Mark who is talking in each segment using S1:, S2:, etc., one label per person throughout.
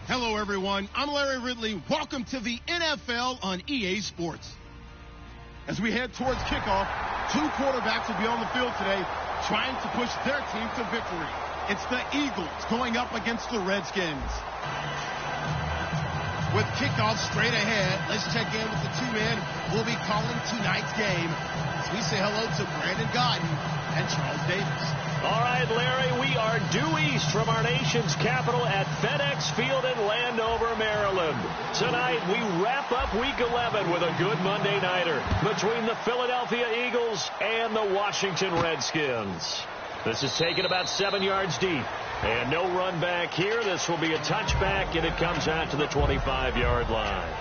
S1: Hello, everyone. I'm Larry Ridley. Welcome to the NFL on EA Sports. As we head towards kickoff, two quarterbacks will be on the field today trying to push their team to victory. It's the Eagles going up against the Redskins. With kickoff straight ahead, let's check in with the two men who will be calling tonight's game as we say hello to Brandon Godden and Charles Davis.
S2: All right, Larry, we are due east from our nation's capital at FedEx Field in Landover, Maryland. Tonight, we wrap up Week 11 with a good Monday nighter between the Philadelphia Eagles and the Washington Redskins. This is taken about 7 yards deep. And no run back here. This will be a touchback, and it comes out to the 25-yard line.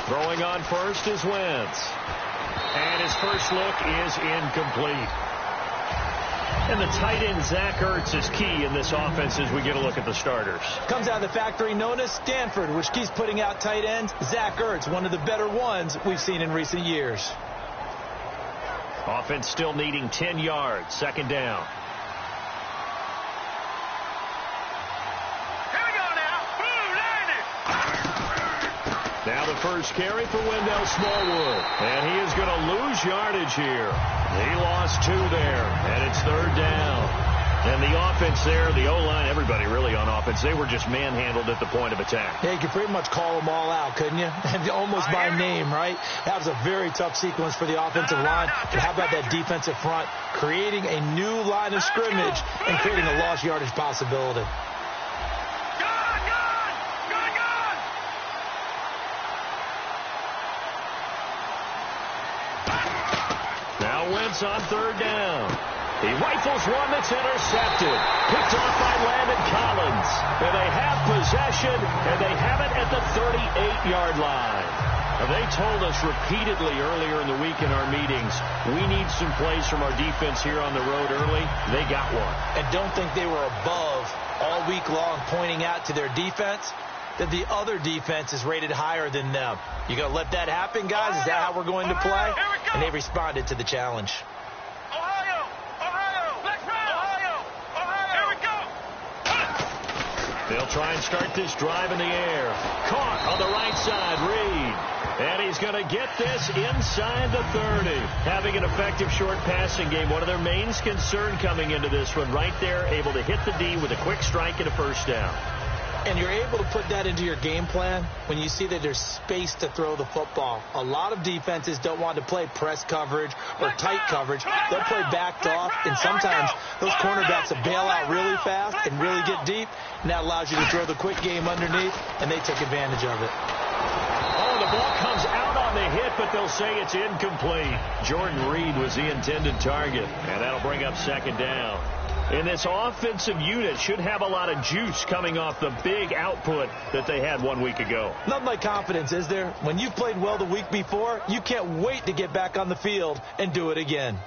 S2: Throwing on first is Wentz. And his first look is incomplete. And the tight end, Zach Ertz, is key in this offense as we get a look at the starters.
S3: Comes out of the factory known as Stanford, which keeps putting out tight ends. Zach Ertz, one of the better ones we've seen in recent years.
S2: Offense still needing 10 yards. Second down. Now the first carry for Wendell Smallwood. And he is going to lose yardage here. He lost 2 there. And it's third down. And the offense there, the O-line, everybody really on offense, they were just manhandled at the point of attack.
S3: Yeah, you could pretty much call them all out, couldn't you? Almost by name, right? That was a very tough sequence for the offensive line. But how about that defensive front creating a new line of scrimmage and creating a lost yardage possibility?
S2: Wentz on third down. He rifles one that's intercepted. Picked off by Landon Collins. And they have possession, and they have it at the 38-yard line. They told us repeatedly earlier in the week in our meetings, we need some plays from our defense here on the road early. They got one.
S3: And don't think they were above all week long pointing out to their defense that the other defense is rated higher than them. You going to let that happen, guys? Is that how we're going to play? And they responded to the challenge.
S4: Ohio! Let's run! Here we go!
S2: They'll try and start this drive in the air. Caught on the right side, Reed. And he's going to get this inside the 30. Having an effective short passing game, one of their main concern coming into this one, right there, able to hit the D with a quick strike and a first down.
S3: And you're able to put that into your game plan when you see that there's space to throw the football. A lot of defenses don't want to play press coverage or tight coverage. They'll play backed off, and sometimes those cornerbacks will bail out really fast and really get deep, and that allows you to throw the quick game underneath, and they took advantage of it.
S2: Oh, the ball comes out on the hit, but they'll say it's incomplete. Jordan Reed was the intended target, and that'll bring up second down. And this offensive unit should have a lot of juice coming off the big output that they had 1 week ago.
S3: Nothing like confidence, is there? When you've played well the week before, you can't wait to get back on the field and do it again.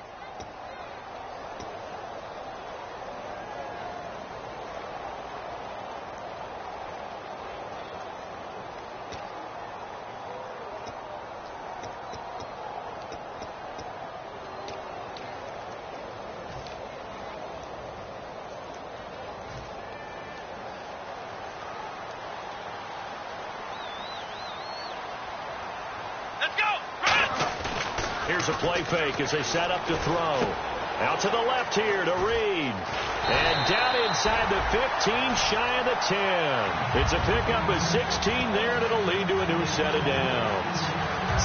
S2: Here's a play fake as they set up to throw. Out to the left here to Reed. And down inside the 15, shy of the 10. It's a pickup of 16 there, and it'll lead to a new set of downs.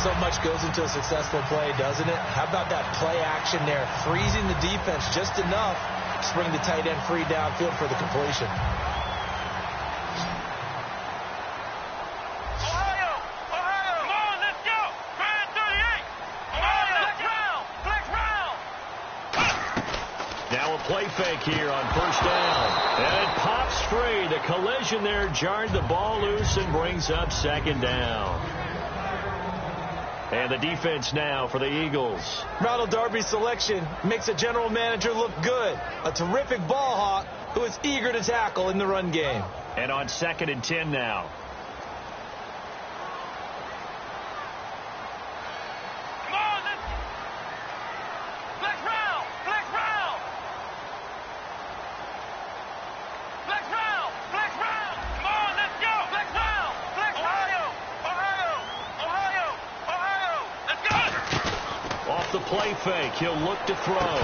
S3: So much goes into a successful play, doesn't it? How about that play action there? Freezing the defense just enough to bring the tight end free downfield for the completion.
S2: Play fake here on first down. And it pops free. The collision there jarred the ball loose and brings up second down. And the defense now for the Eagles.
S3: Ronald Darby's selection makes a general manager look good. A terrific ball hawk who is eager to tackle in the run game.
S2: And on 2nd and 10 now.
S4: Come on, let's round, let's round. Let's round, let's round. Come on, let's go. Let's round, let's Ohio, Ohio, Ohio, Ohio. Let's go.
S2: Off the play fake, he'll look to throw.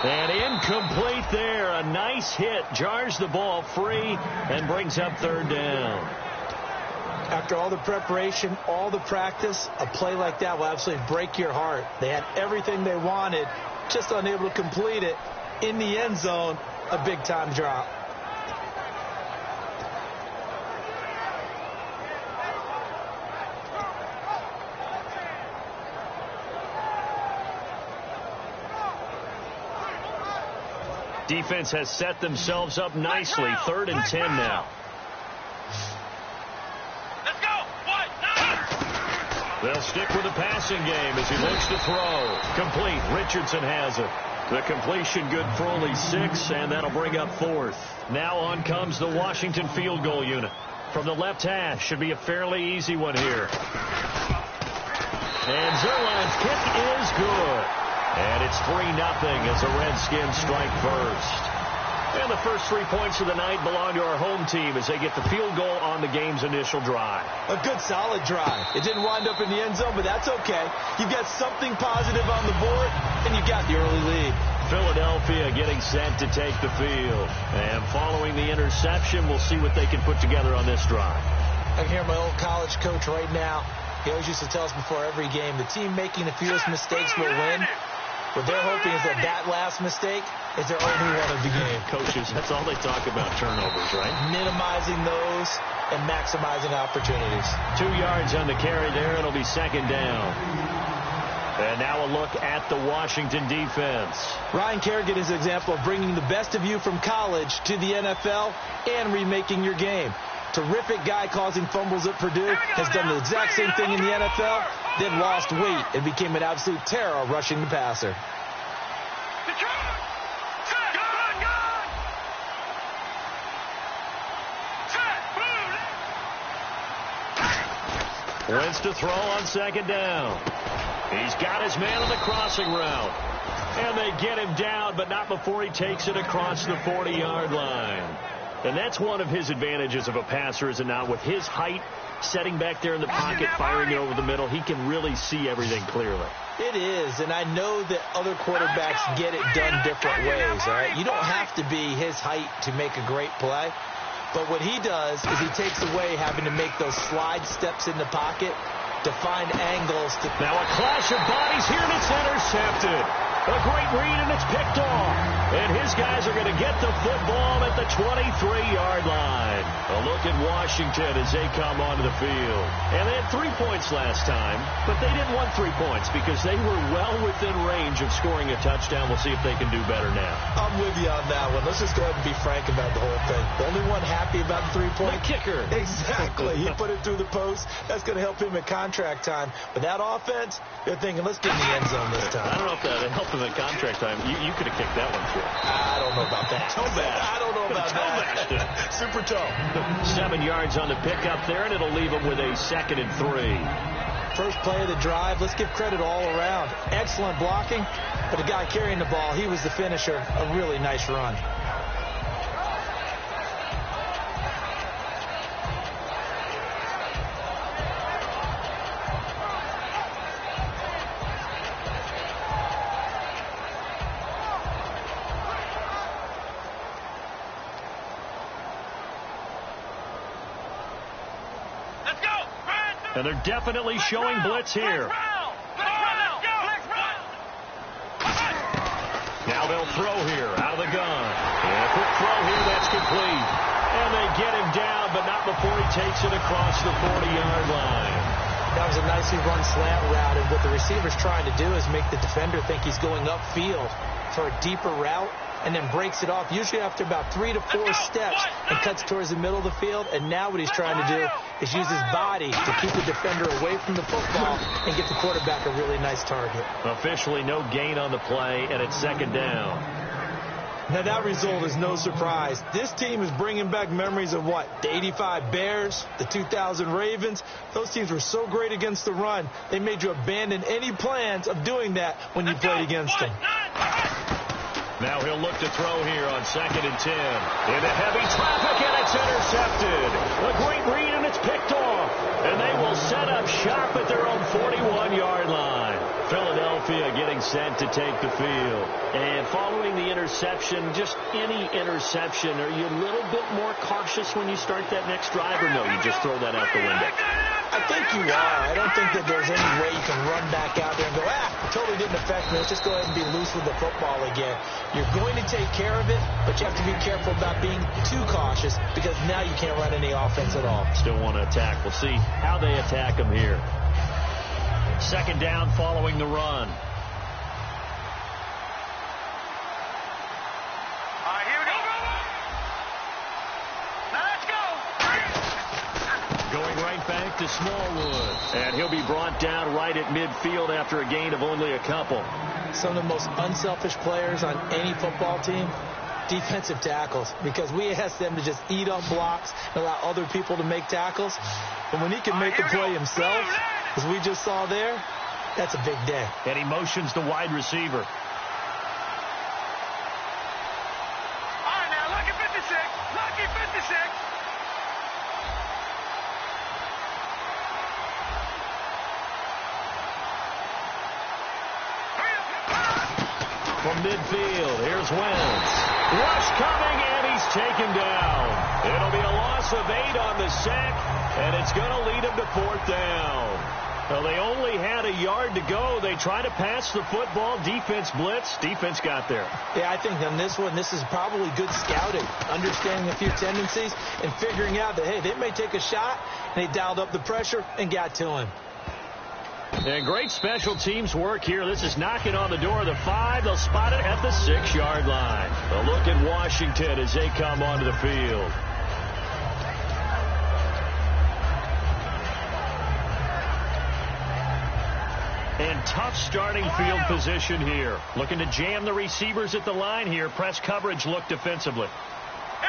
S2: And incomplete there. A nice hit. Jars the ball free and brings up 3rd down.
S3: After all the preparation, all the practice, a play like that will absolutely break your heart. They had everything they wanted, just unable to complete it. In the end zone, a big-time drop.
S2: Defense has set themselves up nicely. 3rd and 10 now.
S4: Let's go.
S2: They'll stick with the passing game as he looks to throw. Complete. Richardson has it. The completion good for only 6, and that'll bring up 4th. Now on comes the Washington field goal unit. From the left hash, should be a fairly easy one here. And Zerline's kick is good. And it's 3-0 as the Redskins strike first. And the first 3 points of the night belong to our home team as they get the field goal on the game's initial drive.
S3: A good, solid drive. It didn't wind up in the end zone, but that's okay. You've got something positive on the board, and you got the early lead.
S2: Philadelphia getting set to take the field. And following the interception, we'll see what they can put together on this drive.
S3: I can hear my old college coach right now. He always used to tell us before every game, the team making the fewest mistakes will win. What they're hoping is that last mistake is their only one of the game.
S2: Coaches, that's all they talk about, turnovers, right?
S3: Minimizing those and maximizing opportunities.
S2: 2 yards on the carry there. It'll be 2nd down. And now a look at the Washington defense.
S3: Ryan Kerrigan is an example of bringing the best of you from college to the NFL and remaking your game. Terrific guy causing fumbles at Purdue, has done the exact same thing in the NFL, then lost weight and became an absolute terror rushing the passer.
S2: Wentz to throw on 2nd down. He's got his man on the crossing route. And they get him down, but not before he takes it across the 40-yard line. And that's one of his advantages of a passer, is it not? With his height, setting back there in the pocket, firing it over the middle, he can really see everything clearly.
S3: It is, and I know that other quarterbacks get it done different ways, all right? You don't have to be his height to make a great play. But what he does is he takes away having to make those slide steps in the pocket to find angles.
S2: Now a clash of bodies here, and it's intercepted. A great read, and it's picked off. And his guys are going to get the football at the 23-yard line. A look at Washington as they come onto the field. And they had 3 points last time, but they didn't want 3 points because they were well within range of scoring a touchdown. We'll see if they can do better now.
S3: I'm with you on that one. Let's just go ahead and be frank about the whole thing. The only one happy about the 3-point.
S2: The kicker.
S3: Exactly. He put it through the post. That's going to help him at contract time. But that offense, they're thinking, let's get in the end zone this time.
S2: I don't know if that helped him at contract time. You could have kicked that one too.
S3: I don't know about that.
S2: Toe bash.
S3: I don't know about that. Super toe.
S2: 7 yards on the pickup there, and it'll leave him with a 2nd and 3.
S3: First play of the drive. Let's give credit all around. Excellent blocking, but the guy carrying the ball, he was the finisher. A really nice run.
S2: And they're definitely showing blitz here. Now they'll throw here out of the gun. And a quick throw here, that's complete. And they get him down, but not before he takes it across the 40-yard line.
S3: That was a nicely run slant route, and what the receiver's trying to do is make the defender think he's going upfield. for a deeper route and then breaks it off, usually after about 3 to 4 steps, and cuts towards the middle of the field. And now what he's trying to do is use his body to keep the defender away from the football and get the quarterback a really nice target.
S2: Officially no gain on the play, and it's second down.
S3: Now, that result is no surprise. This team is bringing back memories of what? The 85 Bears, the 2000 Ravens. Those teams were so great against the run, they made you abandon any plans of doing that when you played against them.
S2: Now he'll look to throw here on 2nd and 10. Into heavy traffic, and it's intercepted. A great read, and it's picked off. And they will set up shop at their own 41-yard line. Philadelphia getting set to take the field. And following the interception, just any interception, are you a little bit more cautious when you start that next drive, or no, you just throw that out the window?
S3: I think you are. I don't think that there's any way you can run back out there and go, totally didn't affect me. Let's just go ahead and be loose with the football again. You're going to take care of it, but you have to be careful about being too cautious because now you can't run any offense at all.
S2: Still want to attack. We'll see how they attack them here. Second down following the run. Going right back to Smallwood. And he'll be brought down right at midfield after a gain of only a couple.
S3: Some of the most unselfish players on any football team, defensive tackles, because we ask them to just eat up blocks and allow other people to make tackles. But when he can make the play himself, as we just saw there, that's a big day.
S2: And he motions the wide receiver. From midfield, here's Wentz. Rush coming, and he's taken down. It'll be a loss of 8 on the sack, and it's going to lead him to 4th down. Well, they only had a yard to go. They try to pass the football. Defense blitz. Defense got there.
S3: Yeah, I think on this one, this is probably good scouting, understanding a few tendencies, and figuring out that, hey, they may take a shot, and they dialed up the pressure and got to him.
S2: And great special teams work here. This is knocking on the door of the 5. They'll spot it at the 6-yard line. A look at Washington as they come onto the field. And tough starting field position here. Looking to jam the receivers at the line here. Press coverage look defensively.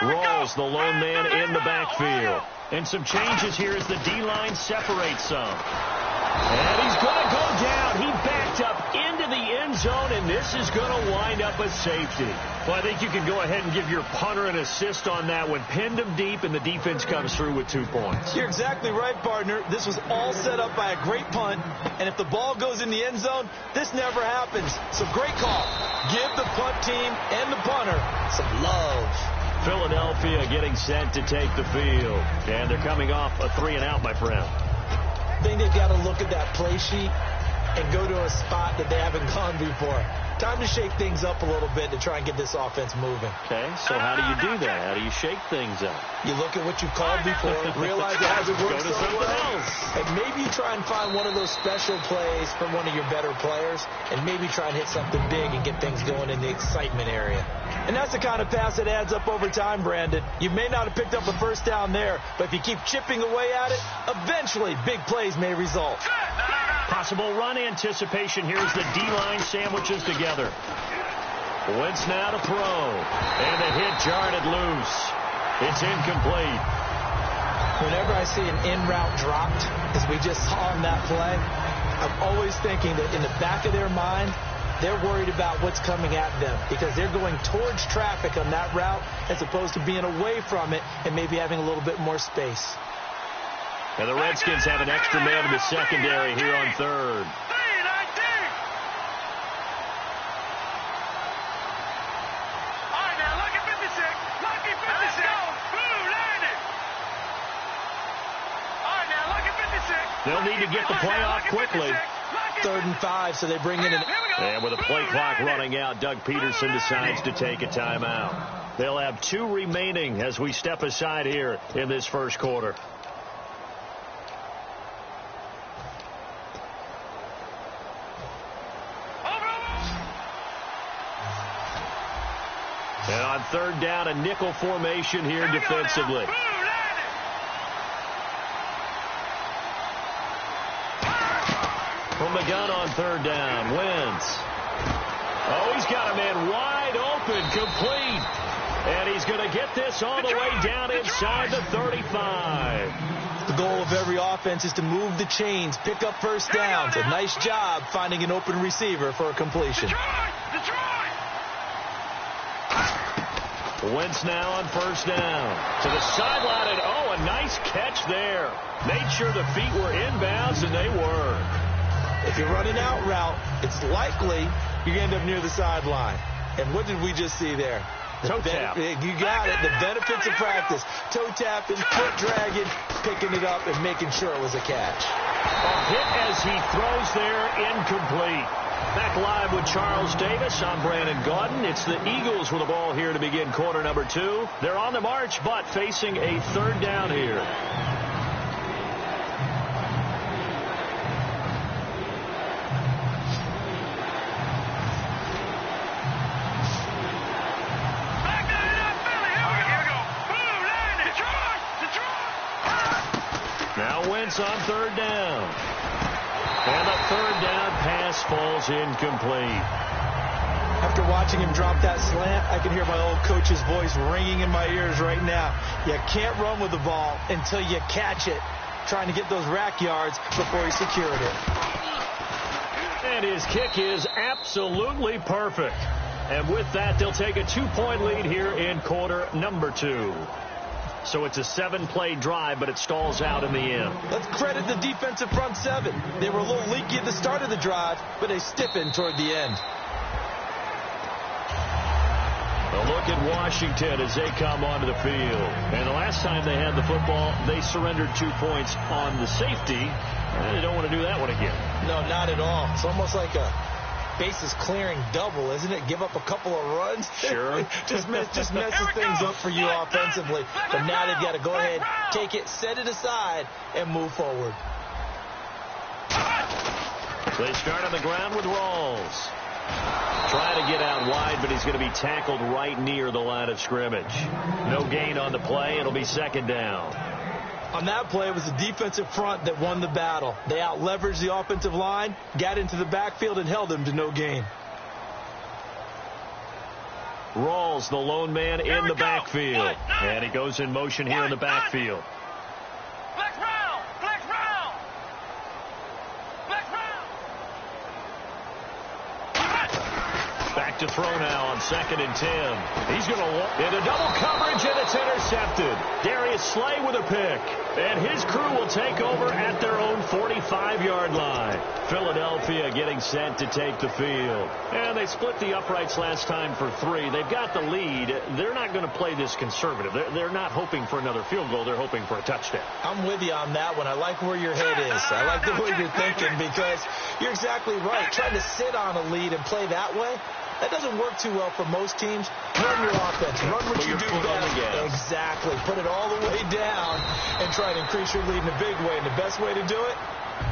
S2: Rolls the lone man in the backfield. And some changes here as the D-line separates some. And he's going to go down. He backed up into the end zone, and this is going to wind up a safety. Well, I think you can go ahead and give your punter an assist on that one. Pinned him deep, and the defense comes through with 2 points.
S3: You're exactly right, partner. This was all set up by a great punt, and if the ball goes in the end zone, this never happens. So great call. Give the punt team and the punter some love.
S2: Philadelphia getting set to take the field. And they're coming off a 3-and-out, my friend.
S3: I think they've got to look at that play sheet and go to a spot that they haven't gone before. Time to shake things up a little bit to try and get this offense moving.
S2: Okay, so how do you do that? How do you shake things up?
S3: You look at what you've called before, realize it hasn't worked
S2: Go to something else.
S3: And maybe you try and find one of those special plays from one of your better players, and maybe try and hit something big and get things going in the excitement area. And that's the kind of pass that adds up over time, Brandon. You may not have picked up a first down there, but if you keep chipping away at it, eventually big plays may result.
S2: Possible run anticipation. Here's the D-line sandwiches together. Wentz now to throw. And the hit jarred loose. It's incomplete.
S3: Whenever I see an in-route dropped, as we just saw on that play, I'm always thinking that in the back of their mind, they're worried about what's coming at them because they're going towards traffic on that route as opposed to being away from it and maybe having a little bit more space.
S2: And the Redskins have an extra man in the secondary here on 3rd. They'll need to get the play off quickly.
S3: 3rd and 5, so they bring in an...
S2: And with the play clock running out, Doug Peterson decides to take a timeout. They'll have 2 remaining as we step aside here in this first quarter. On third down, a nickel formation here defensively. From the gun on third down, Wentz. Oh, he's got a man wide open, complete. And he's going to get this all the way down inside the 35.
S3: The goal of every offense is to move the chains, pick up first downs. A nice job finding an open receiver for a completion.
S2: Wentz now on first down. To the sideline, and oh, a nice catch there. Made sure the feet were inbounds, and they were.
S3: If you're running out route, it's likely you end up near the sideline. And what did we just see there?
S2: Toe tap.
S3: You got it. The benefits of practice. Toe tapping, foot dragging, picking it up, and making sure it was a catch.
S2: A hit as he throws there, incomplete. Back live with Charles Davis. I'm Brandon Gaudin. It's the Eagles with the ball here to begin quarter number 2. They're on the march, but facing a third down here. Now Wentz on third down. And a third down pass falls incomplete.
S3: After watching him drop that slant, I can hear my old coach's voice ringing in my ears right now. You can't run with the ball until you catch it, trying to get those rack yards before he secured it.
S2: And his kick is absolutely perfect. And with that, they'll take a 2-point lead here in quarter number 2. So it's a 7-play drive, but it stalls out in the end.
S3: Let's credit the defensive front 7. They were a little leaky at the start of the drive, but they stiffened toward the end.
S2: A look at Washington as they come onto the field. And the last time they had the football, they surrendered 2 points on the safety. And they don't want to do that one again.
S3: No, not at all. It's almost like a bases clearing double, isn't it? Give up a couple of runs.
S2: Sure.
S3: just messes things up for you offensively. But now they've got to go ahead, take it, set it aside, and move forward.
S2: They start on the ground with Rawls. Trying to get out wide, but he's going to be tackled right near the line of scrimmage. No gain on the play. It'll be second down.
S3: On that play, it was the defensive front that won the battle. They out-leveraged the offensive line, got into the backfield, and held them to no gain.
S2: Rawls, the lone man in the backfield. And he goes in motion here in the backfield.
S4: Flex round! Flex round! Flex round!
S2: Back to throw now on 2nd and 10. He's going to walk into double coverage, and it's intercepted. Darius Slay with a pick. And his crew will take over at their own 45-yard line. Philadelphia getting set to take the field. And they split the uprights last time for 3. They've got the lead. They're not going to play this conservative. They're not hoping for another field goal. They're hoping for a touchdown.
S3: I'm with you on that one. I like where your head is. I like the way you're thinking because you're exactly right. Trying to sit on a lead and play that way, that doesn't work too well for most teams. Run your offense. Run what you do best. Exactly. Put it all the way down and try to increase your lead in a big way. And the best way to do it,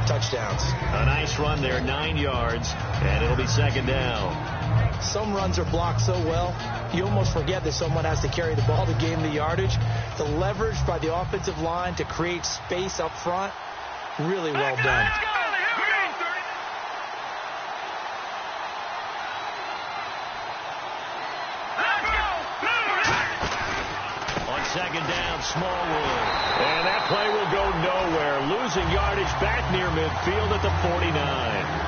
S3: touchdowns.
S2: A nice run there, 9 yards, and it'll be second down.
S3: Some runs are blocked so well, you almost forget that someone has to carry the ball to gain the yardage. The leverage by the offensive line to create space up front, really well done.
S2: Second down, Smallwood. And that play will go nowhere. Losing yardage back near midfield at the 49.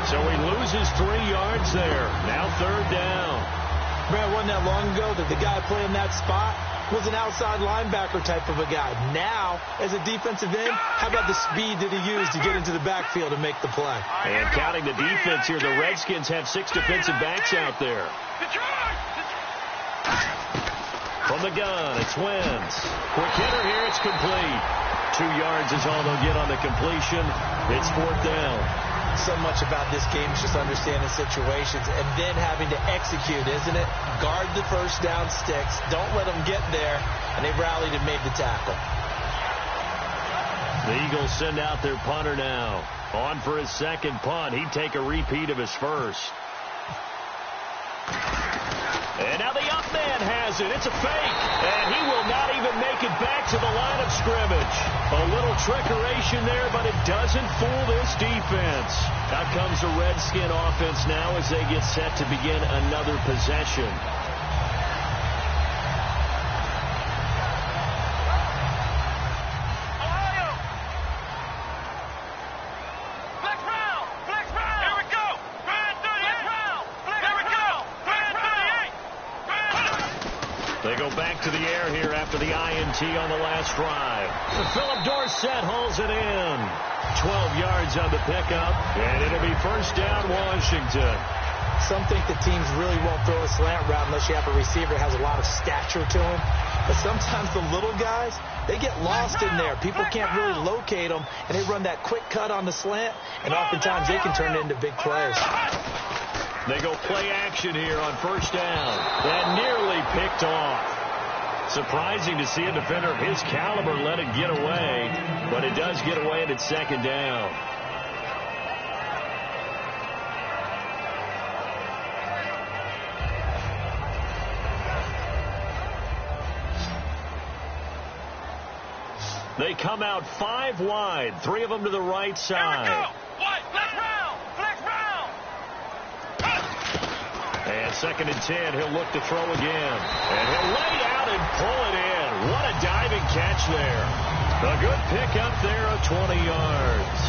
S2: So he loses 3 yards there. Now third down.
S3: Man, wasn't that long ago that the guy playing that spot was an outside linebacker type of a guy. Now, as a defensive end, how about the speed that he used to get into the backfield and make the play?
S2: And counting the defense here, the Redskins have 6 defensive backs out there. From the gun, it's Wentz. Quick hitter here, it's complete. 2 yards is all they'll get on the completion. It's fourth down.
S3: So much about this game is just understanding situations and then having to execute, isn't it? Guard the first down sticks. Don't let them get there. And they rallied and made the tackle.
S2: The Eagles send out their punter now. On for his second punt. He'd take a repeat of his first. And now the up man has it. It's a fake. And he will not even make it back to the line of scrimmage. A little trickeration there, but it doesn't fool this defense. Out comes the Redskin offense now as they get set to begin another possession. They go back to the air here after the INT on the last drive. Philip Dorsett hauls it in. 12 yards on the pickup, and it'll be first down Washington.
S3: Some think the teams really won't throw a slant route unless you have a receiver that has a lot of stature to him. But sometimes the little guys, they get lost in there. People can't really locate them, and they run that quick cut on the slant, and oftentimes they can turn it into big plays.
S2: They go play action here on first down. And nearly picked off. Surprising to see a defender of his caliber let it get away. But it does get away and it's second down. They come out 5 wide. 3 of them to the right side. And second and 10, he'll look to throw again. And he'll lay out and pull it in. What a diving catch there. A good pickup there of 20 yards.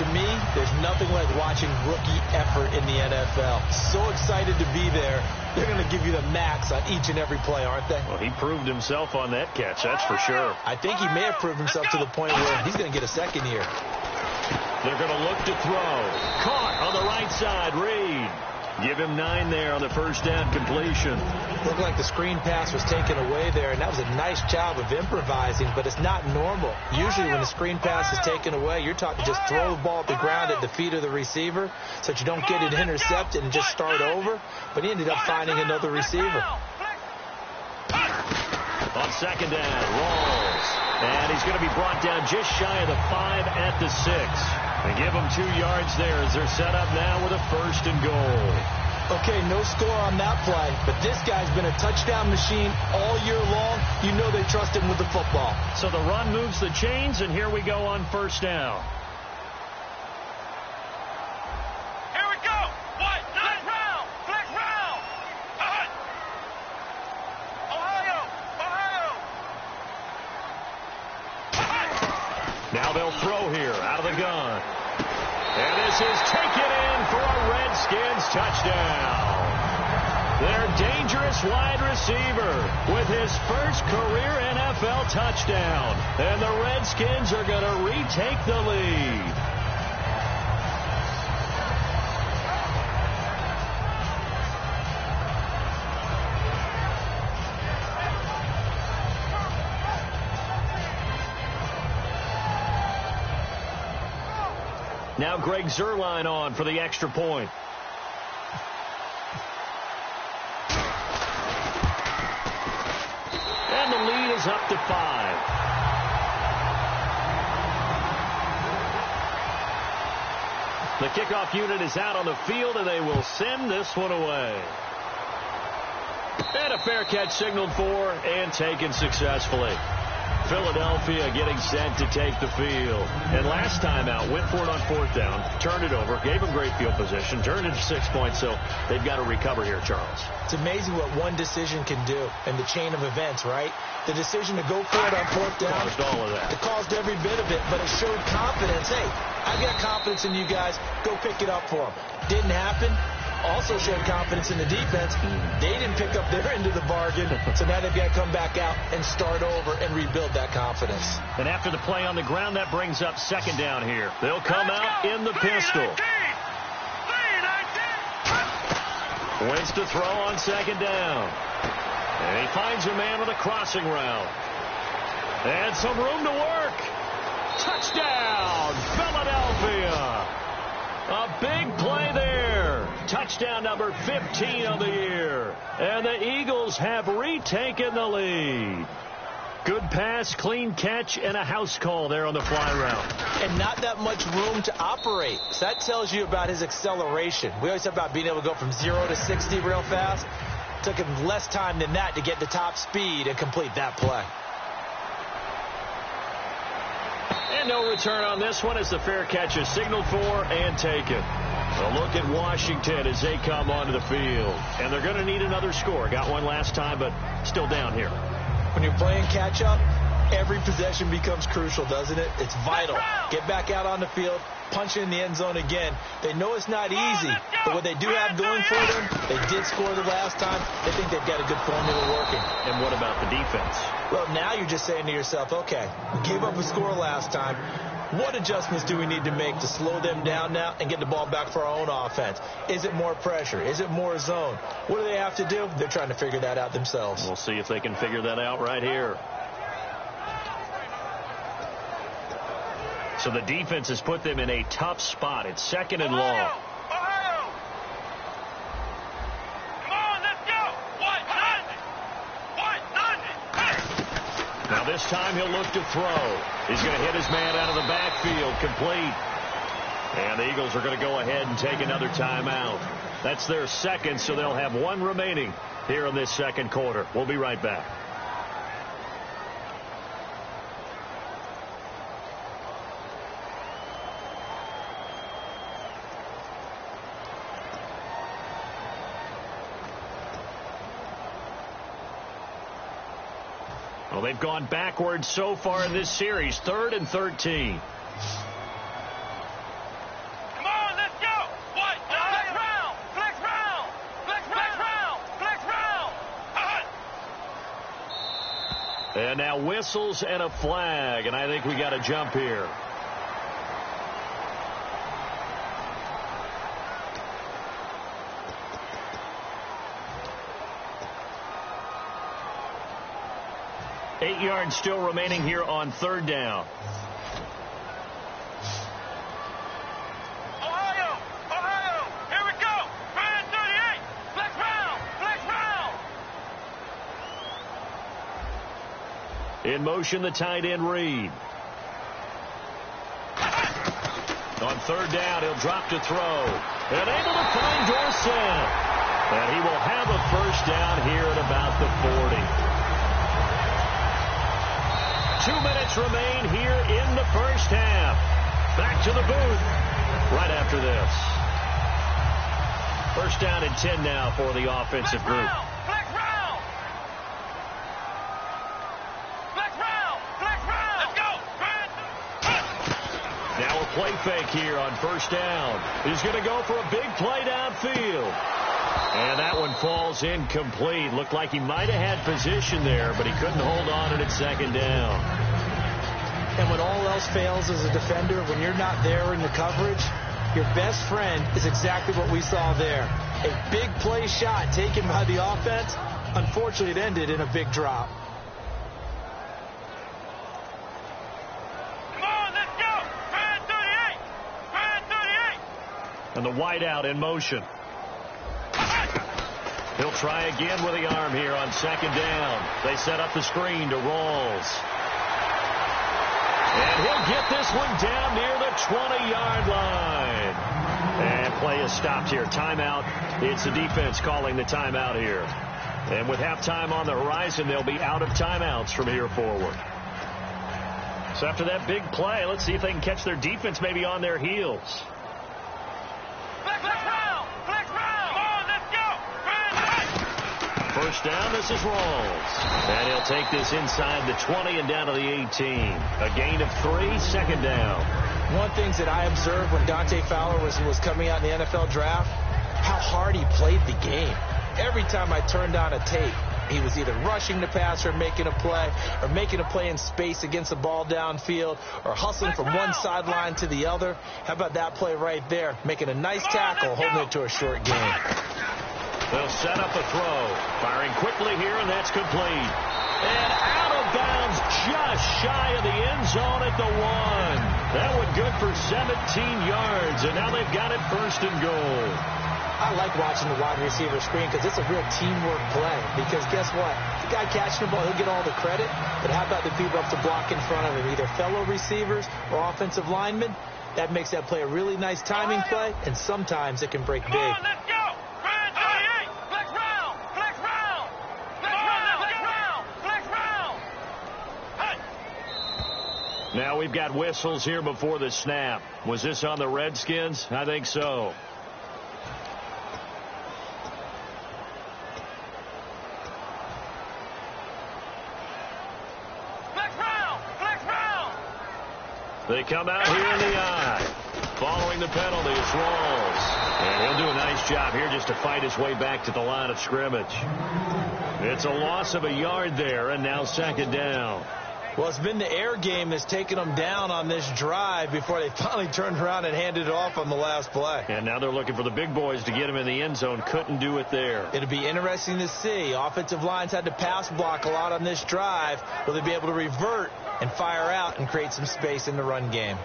S3: To me, there's nothing like watching rookie effort in the NFL. So excited to be there. They're going to give you the max on each and every play, aren't they?
S2: Well, he proved himself on that catch, that's for sure.
S3: I think he may have proved himself to the point where he's going to get a second here.
S2: They're going to look to throw. Caught on the right side, Reed. Give him 9 there on the first down completion.
S3: Looked like the screen pass was taken away there, and that was a nice job of improvising, but it's not normal. Usually when the screen pass is taken away, you're taught to just throw the ball at the ground at the feet of the receiver so that you don't get it intercepted and just start over, but he ended up finding another receiver.
S2: On second down, rolls, and he's going to be brought down just shy of the 5 at the 6. They give them 2 yards there as they're set up now with a first and goal.
S3: Okay, no score on that play, but this guy's been a touchdown machine all year long. You know they trust him with the football.
S2: So the run moves the chains, and here we go on first down.
S4: Here we go. What? Flex round. Flex round. Ohio.
S2: Now they'll throw here out of the gun. And this is taken in for a Redskins touchdown. Their dangerous wide receiver with his first career NFL touchdown. And the Redskins are going to retake the lead. Now Greg Zuerlein on for the extra point. And the lead is up to 5. The kickoff unit is out on the field, and they will send this one away. And a fair catch signaled for and taken successfully. Philadelphia getting set to take the field. And last time out, went for it on 4th down, turned it over, gave them great field position, turned it to 6 points, so they've got to recover here, Charles.
S3: It's amazing what one decision can do in the chain of events, right? The decision to go for it on 4th down.
S2: Caused all of that.
S3: It caused every bit of it, but it showed confidence. Hey, I've got confidence in you guys. Go pick it up for them. Didn't happen. Also showed confidence in the defense. They didn't pick up their end of the bargain, so now they've got to come back out and start over and rebuild that confidence.
S2: And after the play on the ground, that brings up second down here. They'll come out in the pistol. Wins to throw on second down. And he finds a man with a crossing route. And some room to work. Touchdown, Philadelphia. A big play there. Touchdown number 15 of the year. And the Eagles have retaken the lead. Good pass, clean catch, and a house call there on the fly route.
S3: And not that much room to operate. So that tells you about his acceleration. We always talk about being able to go from 0 to 60 real fast. Took him less time than that to get to top speed and complete that play.
S2: And no return on this one as the fair catch is signaled for and taken. A look at Washington as they come onto the field. And they're going to need another score. Got one last time, but still down here.
S3: When you're playing catch-up, every possession becomes crucial, doesn't it? It's vital. Get back out on the field, punch in the end zone again. They know it's not easy, but what they do have going for them, they did score the last time. They think they've got a good formula working.
S2: And what about the defense?
S3: Well, now you're just saying to yourself, okay, we gave up a score last time. What adjustments do we need to make to slow them down now and get the ball back for our own offense? Is it more pressure? Is it more zone? What do they have to do? They're trying to figure that out themselves.
S2: We'll see if they can figure that out right here. So the defense has put them in a tough spot. It's second and long. Now this time he'll look to throw. He's going to hit his man out of the backfield, complete. And the Eagles are going to go ahead and take another timeout. That's their second, so they'll have one remaining here in this second quarter. We'll be right back. Well, they've gone backwards so far in this series. 3rd and 13.
S4: Come on, let's go. What? Flex round. Flex round. Flex round. Flex round.
S2: And now whistles and a flag. And I think we got to jump here. Eight yards still remaining here on 3rd down.
S4: Ohio, here we go. 38. Flex round.
S2: In motion, the tight end Reed. On 3rd down, he'll drop to throw. And able to find Dorsett. And he will have a first down here at about the 40. 2 minutes remain here in the first half. Back to the booth right after this. First down and 10 now for the offensive group.
S4: Flex round. Let's go.
S2: Now a play fake here on first down. He's going to go for a big play downfield. And that one falls incomplete. Looked like he might have had position there, but he couldn't hold on to it at second down.
S3: And when all else fails as a defender, when you're not there in the coverage, your best friend is exactly what we saw there. A big play shot taken by the offense. Unfortunately, it ended in a big drop.
S4: Come on, let's go. 38.
S2: And the wideout in motion. He'll try again with the arm here on second down. They set up the screen to Rawls. And he'll get this one down near the 20-yard line. And play is stopped here. Timeout. It's the defense calling the timeout here. And with halftime on the horizon, they'll be out of timeouts from here forward. So after that big play, let's see if they can catch their defense maybe on their heels.
S4: Flex round. Come on, let's go.
S2: First down, this is Rawls. And he'll take this inside the 20 and down to the 18. A gain of 3, second down.
S3: One thing that I observed when Dante Fowler was coming out in the NFL draft, how hard he played the game. Every time I turned on a tape, he was either rushing the passer, making a play in space against the ball downfield, or hustling from one sideline to the other. How about that play right there? Making a nice tackle, holding it to a short gain.
S2: They'll set up a throw. Firing quickly here, and that's complete. And out of bounds just shy of the end zone at the 1. That one good for 17 yards, and now they've got it first and goal.
S3: I like watching the wide receiver screen because it's a real teamwork play. Because guess what? The guy catching the ball, he'll get all the credit. But how about the people up to block in front of him, either fellow receivers or offensive linemen? That makes that play a really nice timing play, and sometimes it can break big.
S4: Let's go. 38. Flex round.
S2: Now we've got whistles here before the snap. Was this on the Redskins? I think so. They come out here in the eye. Following the penalty, it's Rawls. And he'll do a nice job here just to fight his way back to the line of scrimmage. It's a loss of a yard there, and now second down.
S3: Well, it's been the air game that's taken them down on this drive before they finally turned around and handed it off on the last play.
S2: And now they're looking for the big boys to get him in the end zone. Couldn't do it there.
S3: It'll be interesting to see. Offensive lines had to pass block a lot on this drive. Will they be able to revert and fire out and create some space in the run game?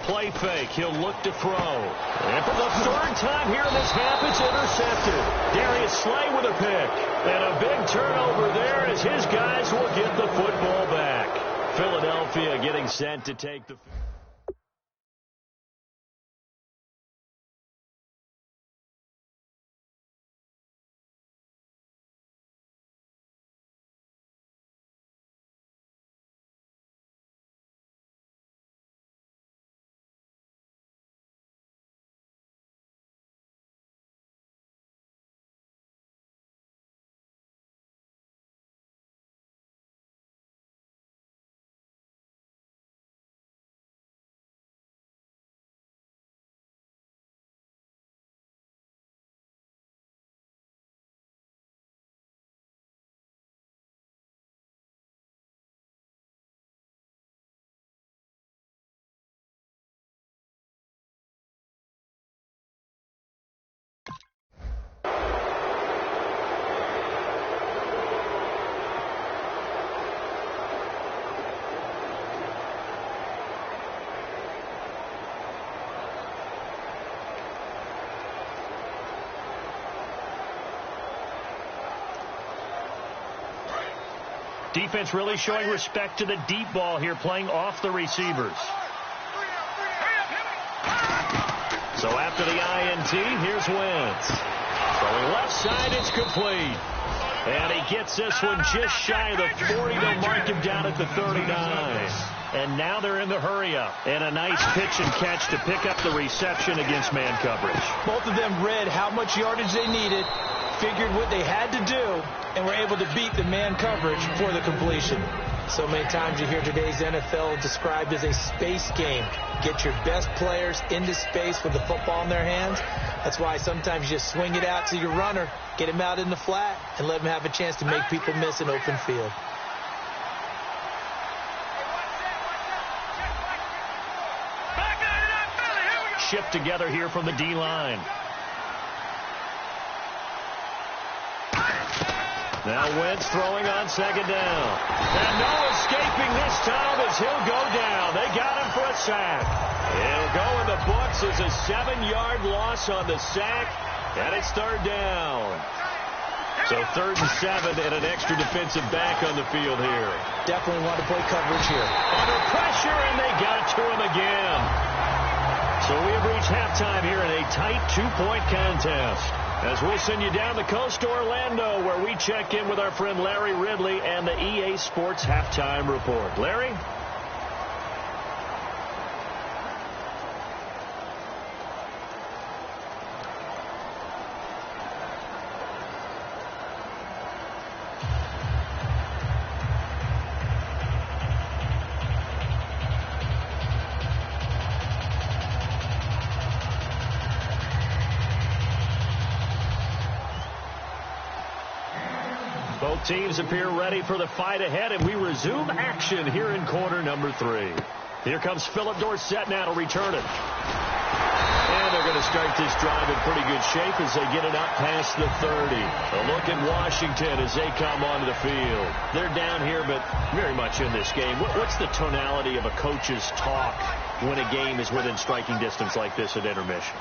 S2: Play fake. He'll look to throw. And for the third time here in this half, it's intercepted. Darius Slay with a pick. And a big turnover there as his guys will get the football back. Philadelphia getting set to take the... Defense really showing respect to the deep ball here, playing off the receivers. So after the INT, here's Wentz. Throwing left side, it's complete. And he gets this one just shy of the 40. They'll mark him down at the 39. And now they're in the hurry-up. And a nice pitch and catch to pick up the reception against man coverage.
S3: Both of them read how much yardage they needed, figured what they had to do, and were able to beat the man coverage for the completion. So many times you hear today's NFL described as a space game. Get your best players into space with the football in their hands. That's why sometimes you just swing it out to your runner, get him out in the flat, and let him have a chance to make people miss an open field.
S2: Shipped together here from the D-line. Now Wentz throwing on second down. And no escaping this time as he'll go down. They got him for a sack. He'll go in the books as a 7-yard loss on the sack. And it's third down. So 3rd and 7 and an extra defensive back on the field here.
S3: Definitely want to play coverage here.
S2: Under pressure, and they got to him again. So we have reached halftime here in a tight 2-point contest. As we'll send you down the coast to Orlando, where we check in with our friend Larry Ridley and the EA Sports Halftime Report. Larry? Both teams appear ready for the fight ahead, and we resume action here in quarter number 3. Here comes Philip Dorsett now to return it. And they're going to start this drive in pretty good shape as they get it up past the 30. A look at Washington as they come onto the field. They're down here, but very much in this game. What's the tonality of a coach's talk when a game is within striking distance like this at intermission?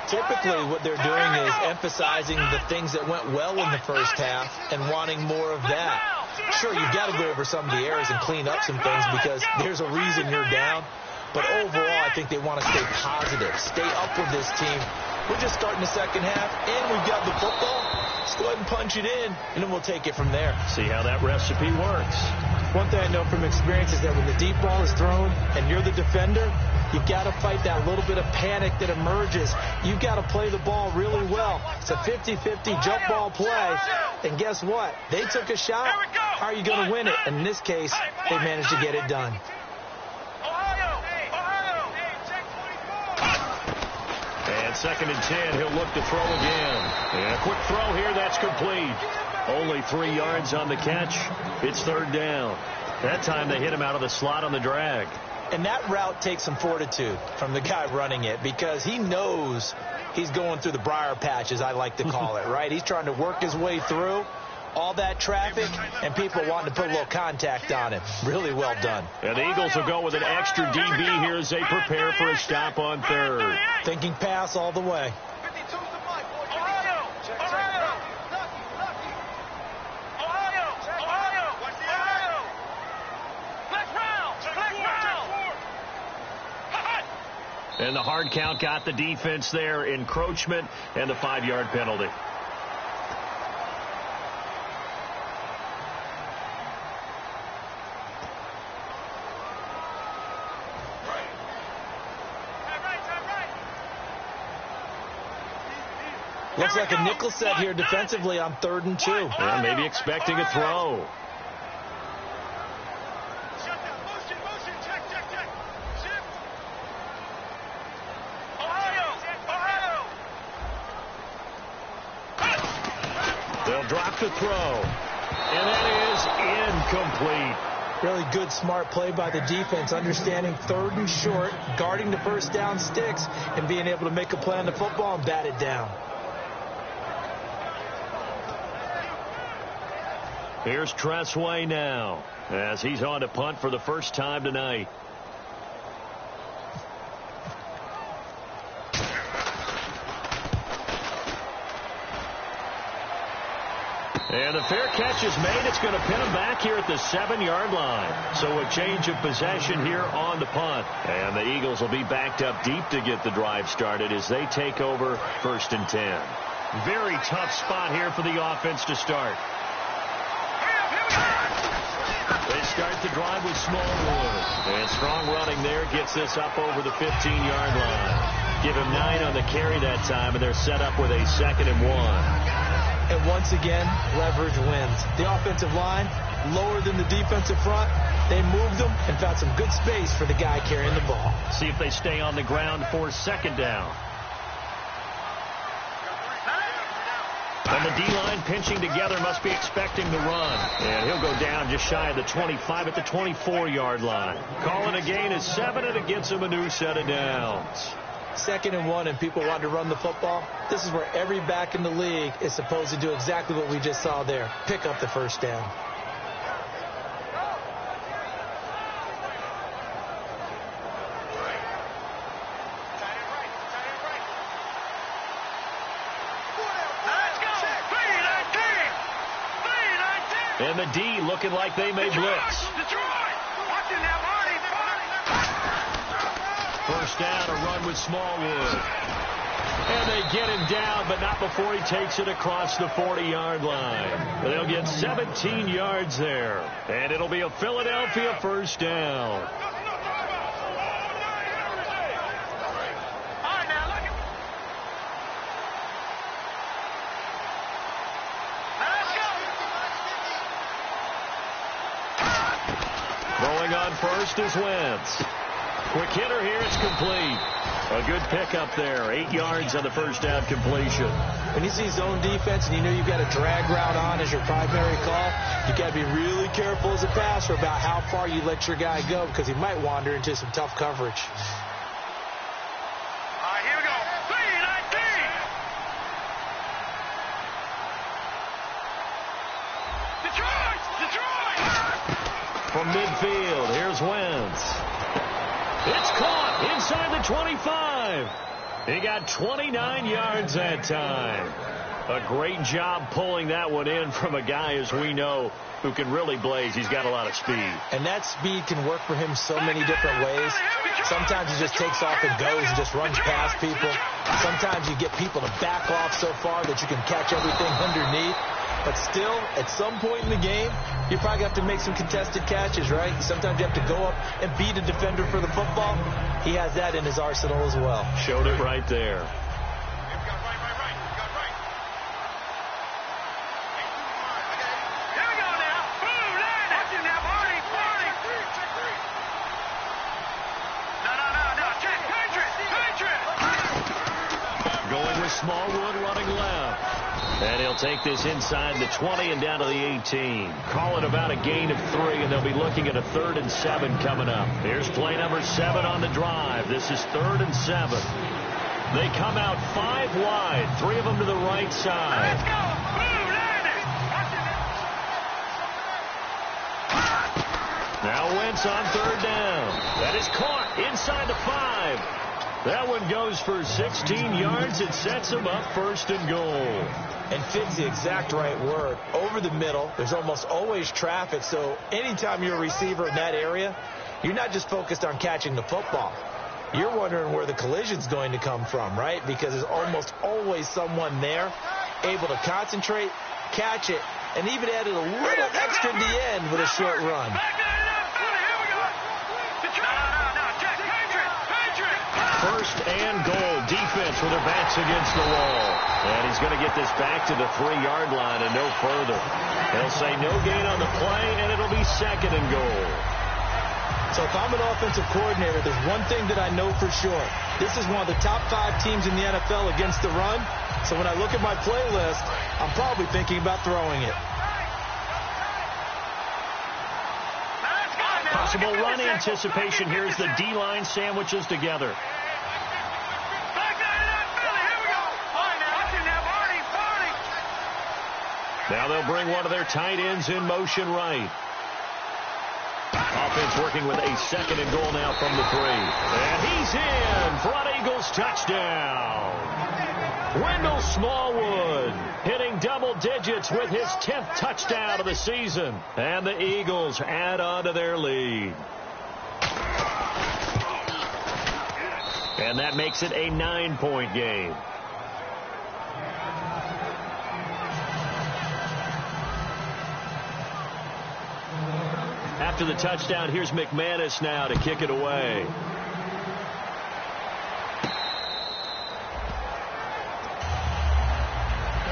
S3: Typically, what they're doing is emphasizing the things that went well in the first half and wanting more of that. Sure, you've got to go over some of the errors and clean up some things because there's a reason you're down. But overall, I think they want to stay positive, stay up with this team. We're just starting the second half, and we've got the football. Let's go ahead and punch it in, and then we'll take it from there.
S2: See how that recipe works.
S3: One thing I know from experience is that when the deep ball is thrown and you're the defender, you've got to fight that little bit of panic that emerges. You've got to play the ball really well. It's a 50-50 jump ball play. And guess what? They took a shot. How are you going to win it? And in this case, they managed to get it done.
S2: And 2nd and 10, he'll look to throw again. And a quick throw here, that's complete. Only 3 yards on the catch. It's 3rd down. That time they hit him out of the slot on the drag.
S3: And that route takes some fortitude from the guy running it because he knows he's going through the briar patch, as I like to call it, right? He's trying to work his way through all that traffic and people wanting to put a little contact on him. Really well done.
S2: And the Eagles will go with an extra DB here as they prepare for a stop on 3rd.
S3: Thinking pass all the way.
S2: And the hard count got the defense there. Encroachment and the 5-yard penalty.
S3: Looks like a nickel set here defensively on 3rd and 2.
S2: Yeah, maybe expecting a throw. They'll drop the throw. And that is incomplete.
S3: Really good, smart play by the defense, understanding 3rd and short, guarding the first down sticks, and being able to make a play on the football and bat it down.
S2: Here's Tressway now as he's on to punt for the first time tonight. And the fair catch is made. It's going to pin him back here at the 7-yard line. So a change of possession here on the punt. And the Eagles will be backed up deep to get the drive started as they take over 1st and 10. Very tough spot here for the offense to start. They start the drive with Smallwood. And strong running there gets this up over the 15-yard line. Give him 9 on the carry that time, and they're set up with a 2nd and 1.
S3: And once again, leverage wins. The offensive line, lower than the defensive front. They moved them and found some good space for the guy carrying the ball.
S2: See if they stay on the ground for 2nd down. And the D-line pinching together, must be expecting the run. And he'll go down just shy of the 25 at the 24-yard line. Calling a gain is 7, and it gets him a new set of downs.
S3: 2nd and 1, and people want to run the football. This is where every back in the league is supposed to do exactly what we just saw there. Pick up the first down.
S2: And the D looking like they may blitz. First down, a run with Smallwood. And they get him down, but not before he takes it across the 40-yard line. They'll get 17 yards there. And it'll be a Philadelphia first down. Going on first is Wentz. Quick hitter here, it's complete. A good pickup there, 8 yards on the first down completion.
S3: When you see zone defense and you know you've got a drag route on as your primary call, you got to be really careful as a passer about how far you let your guy go because he might wander into some tough coverage.
S4: All right, here we go. 3-19. Detroit!
S2: From midfield, here's Wentz. It's caught inside the 25. He got 29 yards that time. A great job pulling that one in from a guy, as we know, who can really blaze. He's got a lot of speed.
S3: And that speed can work for him so many different ways. Sometimes he just takes off and goes and just runs past people. Sometimes you get people to back off so far that you can catch everything underneath. But still, at some point in the game, you probably have to make some contested catches, right? Sometimes you have to go up and beat a defender for the football. He has that in his arsenal as well.
S2: Showed it right there. Smallwood running left. And he'll take this inside the 20 and down to the 18. Call it about a gain of 3, and they'll be looking at a 3rd and 7 coming up. Here's play number 7 on the drive. This is 3rd and 7. They come out 5 wide, 3 of them to the right side.
S4: Let's go. Boom,
S2: Now Wentz on 3rd down. That is caught inside the 5. That one goes for 16 yards. It sets him up 1st and goal.
S3: And fits the exact right word. Over the middle, there's almost always traffic, so anytime you're a receiver in that area, you're not just focused on catching the football. You're wondering where the collision's going to come from, right? Because there's almost always someone there able to concentrate, catch it, and even added a little extra at the end with a short run.
S2: First and goal. Defense with their backs against the wall. And he's going to get this back to the 3-yard line and no further. They'll say no gain on the play, and it'll be 2nd and goal.
S3: So if I'm an offensive coordinator, there's one thing that I know for sure. This is one of the top 5 teams in the NFL against the run. So when I look at my playlist, I'm probably thinking about throwing it.
S2: Possible run anticipation here as the D-line sandwiches together. Now they'll bring one of their tight ends in motion right. Offense working with a 2nd and goal now from the 3. And he's in. Front Eagles touchdown. Wendell Smallwood hitting double digits with his 10th touchdown of the season. And the Eagles add on to their lead. And that makes it a 9-point game. After the touchdown, here's McManus now to kick it away.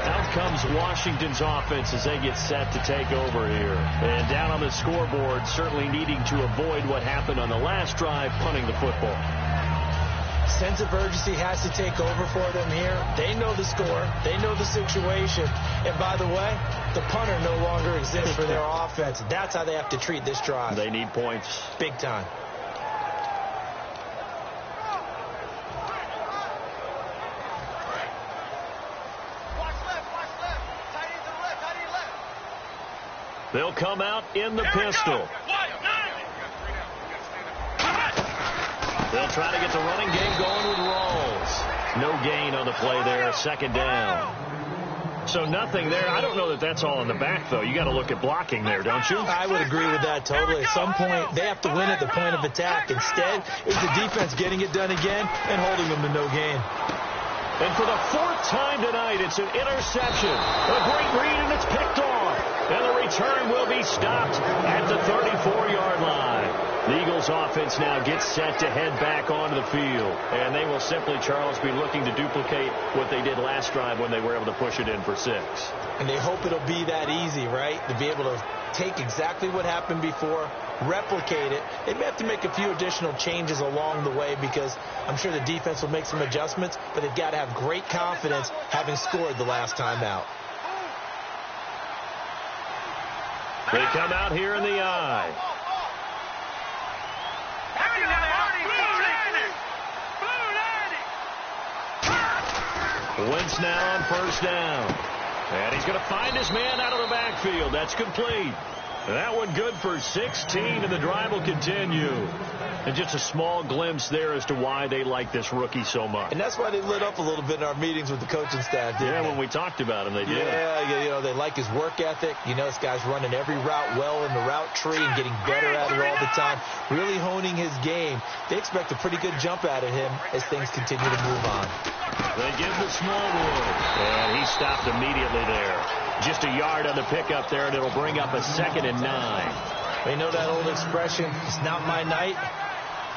S2: Out comes Washington's offense as they get set to take over here. And down on the scoreboard, certainly needing to avoid what happened on the last drive, punting the football.
S3: Sense of urgency has to take over for them here. They know the score. They know the situation. And by the way, the punter no longer exists for their offense. That's how they have to treat this drive.
S2: They need points.
S3: Big time.
S2: They'll come out in the pistol. They'll try to get the running game going with Rawls. No gain on the play there, 2nd down. So nothing there. I don't know that that's all in the back, though. You got to look at blocking there, don't you?
S3: I would agree with that totally. At some point, they have to win at the point of attack. Instead, it's the defense getting it done again and holding them to no gain.
S2: And for the 4th time tonight, it's an interception. A great read, and it's picked off. And the return will be stopped at the 34-yard line. The Eagles offense now gets set to head back onto the field. And they will simply, Charles, be looking to duplicate what they did last drive when they were able to push it in for 6.
S3: And they hope it'll be that easy, right? To be able to take exactly what happened before, replicate it. They may have to make a few additional changes along the way because I'm sure the defense will make some adjustments, but they've got to have great confidence having scored the last time out.
S2: They come out here in the eye. Wentz now on 1st down. And he's going to find his man out of the backfield. That's complete. That one good for 16, and the drive will continue. And just a small glimpse there as to why they like this rookie so much.
S3: And that's why they lit up a little bit in our meetings with the coaching staff.
S2: Yeah, when we talked about him, they did.
S3: Yeah, you know, they like his work ethic. You know, this guy's running every route well in the route tree and getting better at it all the time, really honing his game. They expect a pretty good jump out of him as things continue to move on.
S2: They give the Smallwood, and he stopped immediately there. Just a yard on the pickup there, and it'll bring up a 2nd and 9.
S3: They know that old expression, it's not my night.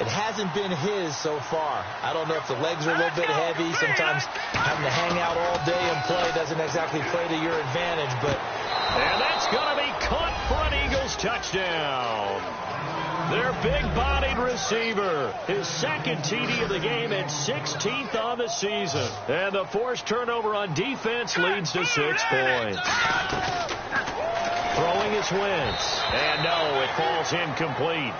S3: It hasn't been his so far. I don't know if the legs are a little bit heavy. Sometimes having to hang out all day and play doesn't exactly play to your advantage.
S2: And that's going to be caught for an Eagles touchdown. Their big-bodied receiver, his 2nd TD of the game and 16th on the season. And the forced turnover on defense leads to 6 points. Throwing is Wentz. And no, it falls incomplete.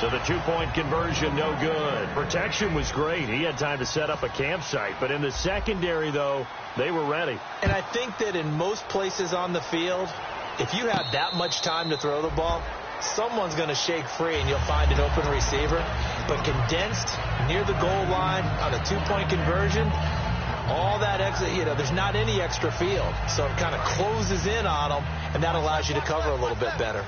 S2: So the 2-point conversion, no good. Protection was great. He had time to set up a campsite. But in the secondary, though, they were ready.
S3: And I think that in most places on the field, if you have that much time to throw the ball, someone's going to shake free and you'll find an open receiver. But condensed near the goal line on a 2-point conversion, all that extra, you know, there's not any extra field. So it kind of closes in on them, and that allows you to cover a little bit better.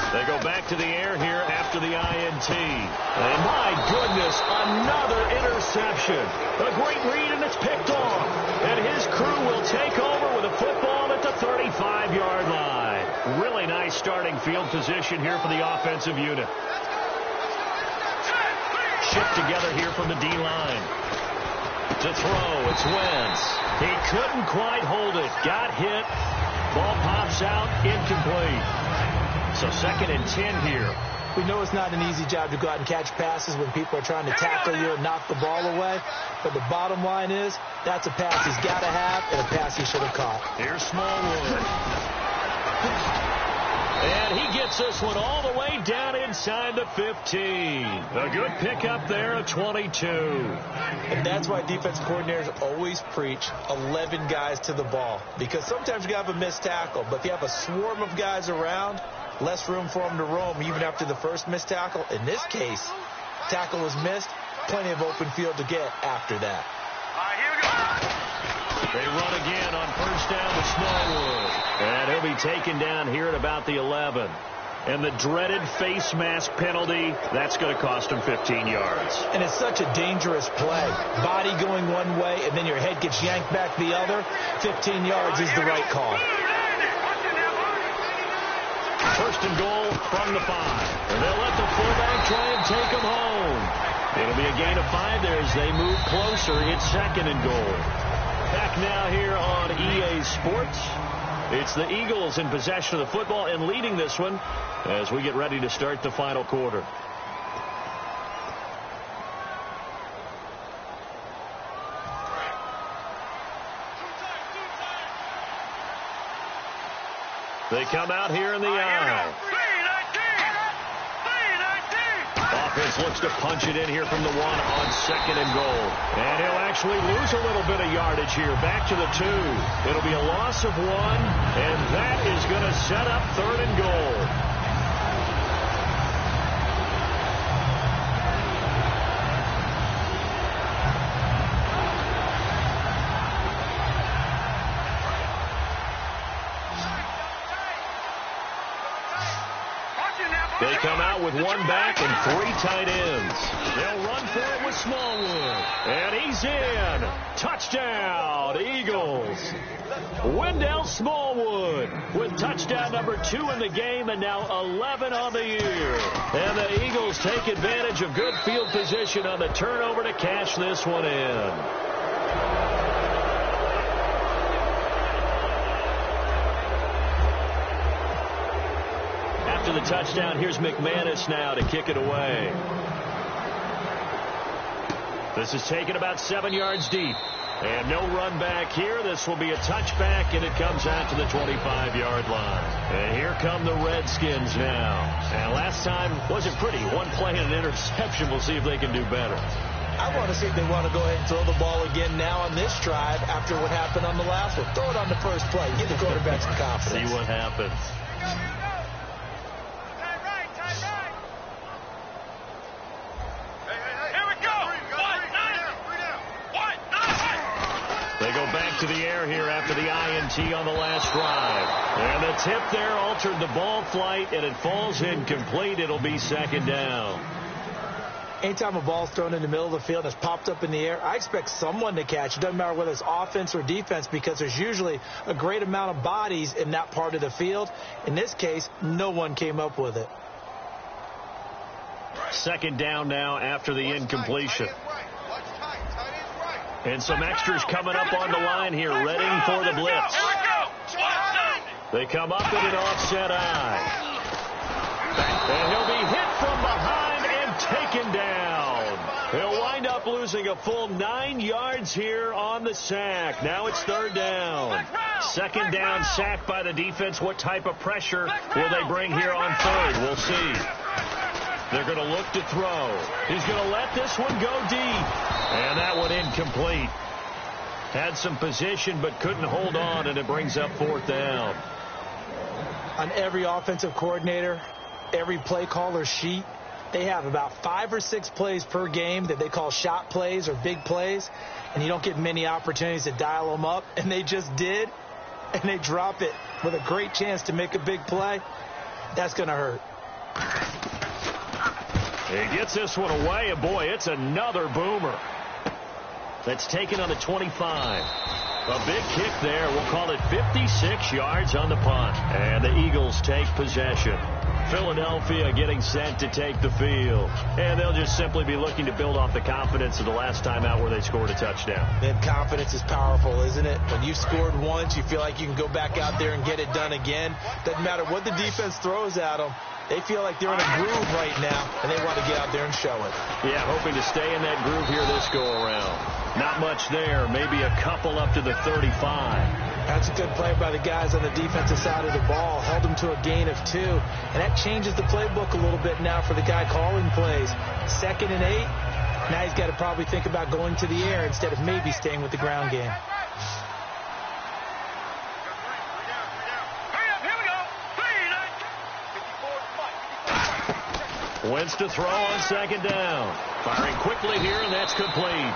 S2: They go back to the air here after the INT. And my goodness, another interception. A great read, and it's picked off. And his crew will take over with a football at the 35-yard line. Really nice starting field position here for the offensive unit. Shift together here from the D-line. To throw, it's Wentz. He couldn't quite hold it. Got hit. Ball pops out, incomplete. So 2nd and 10 here.
S3: We know it's not an easy job to go out and catch passes when people are trying to tackle you and knock the ball away. But the bottom line is, that's a pass he's got to have and a pass he should have caught.
S2: Here's Smallwood. And he gets this one all the way down inside the 15. A good pickup there, a 22.
S3: And that's why defense coordinators always preach 11 guys to the ball. Because sometimes you have a missed tackle, but if you have a swarm of guys around, less room for them to roam even after the first missed tackle. In this case, tackle was missed, plenty of open field to get after that.
S4: Here we go.
S2: They run again on first down to Smallwood. And he'll be taken down here at about the 11. And the dreaded face mask penalty, that's going to cost him 15 yards.
S3: And it's such a dangerous play. Body going one way, and then your head gets yanked back the other. 15 yards is the right call.
S2: First and goal from the 5. And they'll let the fullback try and take him home. It'll be a gain of 5 there as they move closer. It's 2nd and goal. Back now here on EA Sports. It's the Eagles in possession of the football and leading this one as we get ready to start the final quarter. They come out here in the aisle. Offense looks to punch it in here from the 1 on 2nd and goal. And he'll actually lose a little bit of yardage here. Back to the 2. It'll be a loss of 1, and that is going to set up 3rd and goal. They come out with 1 back and 3 tight ends. They'll run for it with Smallwood. And he's in. Touchdown, Eagles. Wendell Smallwood with touchdown number 2 in the game and now 11 on the year. And the Eagles take advantage of good field position on the turnover to cash this one in. The touchdown. Here's McManus now to kick it away. This is taken about 7 yards deep. And no run back here. This will be a touchback, and it comes out to the 25-yard line. And here come the Redskins now. And last time wasn't pretty. 1 play and an interception. We'll see if they can do better.
S3: I want to see if they want to go ahead and throw the ball again now on this drive after what happened on the last one. Throw it on the first play. Give the quarterback some confidence.
S2: See what happens. They go back to the air here after the INT on the last drive. And the tip there altered the ball flight, and it falls incomplete. It'll be second down.
S3: Anytime a ball's thrown in the middle of the field and it's popped up in the air, I expect someone to catch. It doesn't matter whether it's offense or defense because there's usually a great amount of bodies in that part of the field. In this case, no one came up with it.
S2: Second down now after the incompletion. And some extras coming up on the line here, ready for the blitz. They come up in an offset eye. And he'll be hit from behind and taken down. He'll wind up losing a full 9 yards here on the sack. Now it's third down. Second down, sack by the defense. What type of pressure will they bring here on third? We'll see. They're going to look to throw. He's going to let this one go deep. And that one incomplete. Had some position but couldn't hold on, and it brings up fourth down.
S3: On every offensive coordinator, every play caller sheet, they have about 5 or 6 plays per game that they call shot plays or big plays, and you don't get many opportunities to dial them up, and they just did, and they drop it with a great chance to make a big play. That's going to hurt.
S2: He gets this one away, and boy, it's another boomer. That's taken on the 25. A big kick there. We'll call it 56 yards on the punt. And the Eagles take possession. Philadelphia getting set to take the field. And they'll just simply be looking to build off the confidence of the last time out where they scored a touchdown.
S3: Man, confidence is powerful, isn't it? When you've scored once, you feel like you can go back out there and get it done again. Doesn't matter what the defense throws at them. They feel like they're in a groove right now, and they want to get out there and show it.
S2: Yeah, hoping to stay in that groove here this go-around. Not much there. Maybe a couple up to the 35.
S3: That's a good play by the guys on the defensive side of the ball. Held them to a gain of 2. And that changes the playbook a little bit now for the guy calling plays. 2nd and 8. Now he's got to probably think about going to the air instead of maybe staying with the ground game.
S2: Wentz to throw on second down. Firing quickly here, and that's complete.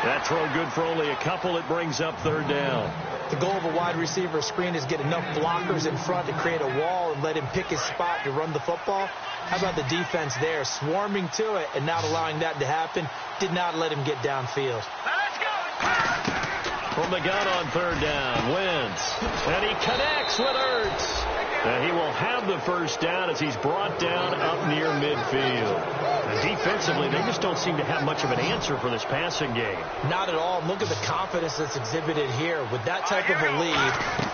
S2: That throw good for only a couple. It brings up third down.
S3: The goal of a wide receiver screen is get enough blockers in front to create a wall and let him pick his spot to run the football. How about the defense there, swarming to it and not allowing that to happen? Did not let him get downfield.
S2: From the gun on third down, Wentz. And he connects with Ertz. And he will have the first down as he's brought down up near midfield. And defensively, they just don't seem to have much of an answer for this passing game.
S3: Not at all. Look at the confidence that's exhibited here. With that type of a lead,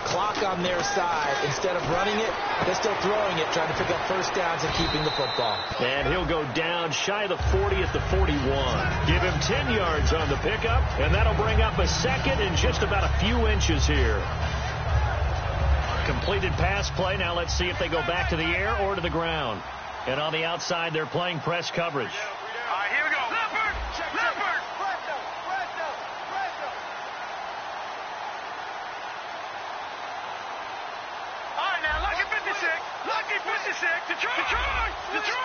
S3: clock on their side, instead of running it, they're still throwing it, trying to pick up first downs and keeping the football.
S2: And he'll go down shy of the 40 at the 41. Give him 10 yards on the pickup, and that'll bring up a second in just about a few inches here. Completed pass play. Now let's see if they go back to the air or to the ground. And on the outside, they're playing press coverage.
S4: All right, here we go. Leopard! Leopard! All right, now, Lucky 56. Lucky 56. Detroit! Detroit!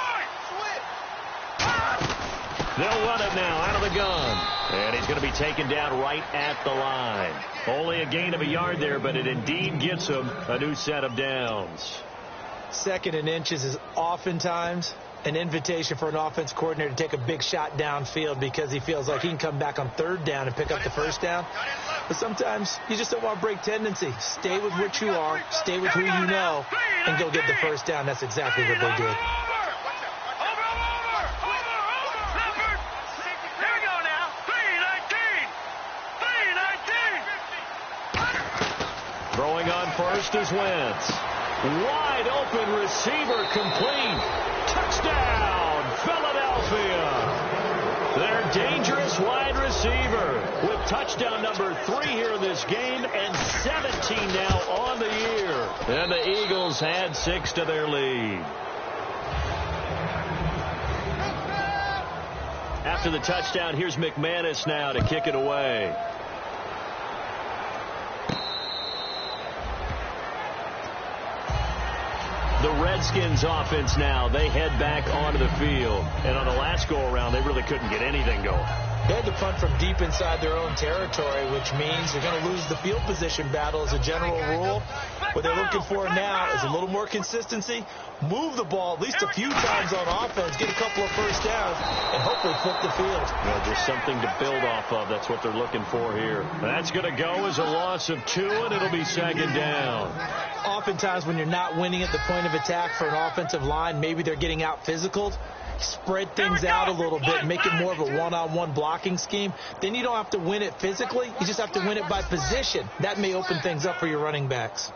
S2: They'll run it now out of the gun. And he's going to be taken down right at the line. Only a gain of a yard there, but it indeed gets him a new set of downs.
S3: 2nd and inches is oftentimes an invitation for an offense coordinator to take a big shot downfield because he feels like he can come back on third down and pick up the first down. But sometimes you just don't want to break tendency. Stay with what you are, stay with who you know, and go get the first down. That's exactly what they did.
S2: Throwing on first is Wentz. Wide open receiver complete. Touchdown, Philadelphia. Their dangerous wide receiver with touchdown number 3 here in this game and 17 now on the year. And the Eagles add 6 to their lead. After the touchdown, here's McManus now to kick it away. The Redskins offense now, they head back onto the field. And on the last go-around, they really couldn't get anything going.
S3: They had to punt from deep inside their own territory, which means you're going to lose the field position battle as a general rule. What they're looking for now is a little more consistency, move the ball at least a few times on offense, get a couple of first downs, and hopefully flip the field.
S2: Well, just something to build off of. That's what they're looking for here. That's going to go as a loss of 2, and it'll be second down.
S3: Oftentimes when you're not winning at the point of attack for an offensive line, maybe they're getting out physical. Spread things out a little bit, make it more of a one-on-one blocking scheme. Then you don't have to win it physically. You just have to win it by position. That may open things up for your running backs.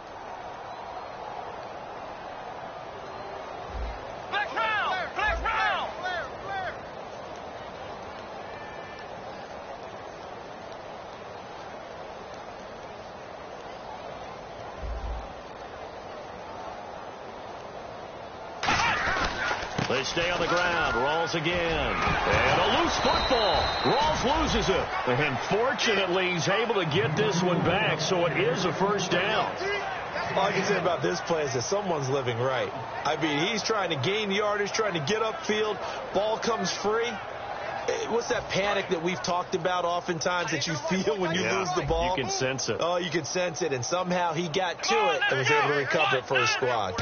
S2: They stay on the ground. Rawls again. And a loose football. Rawls loses it. And fortunately, he's able to get this one back, so it is a first down.
S3: All I can say about this play is that someone's living right. I mean, he's trying to gain yardage, trying to get upfield. Ball comes free. What's that panic that we've talked about oftentimes that you feel when you lose the ball?
S2: You can sense it.
S3: Oh, you can sense it. And somehow he got to it and was able to recover it for his squad.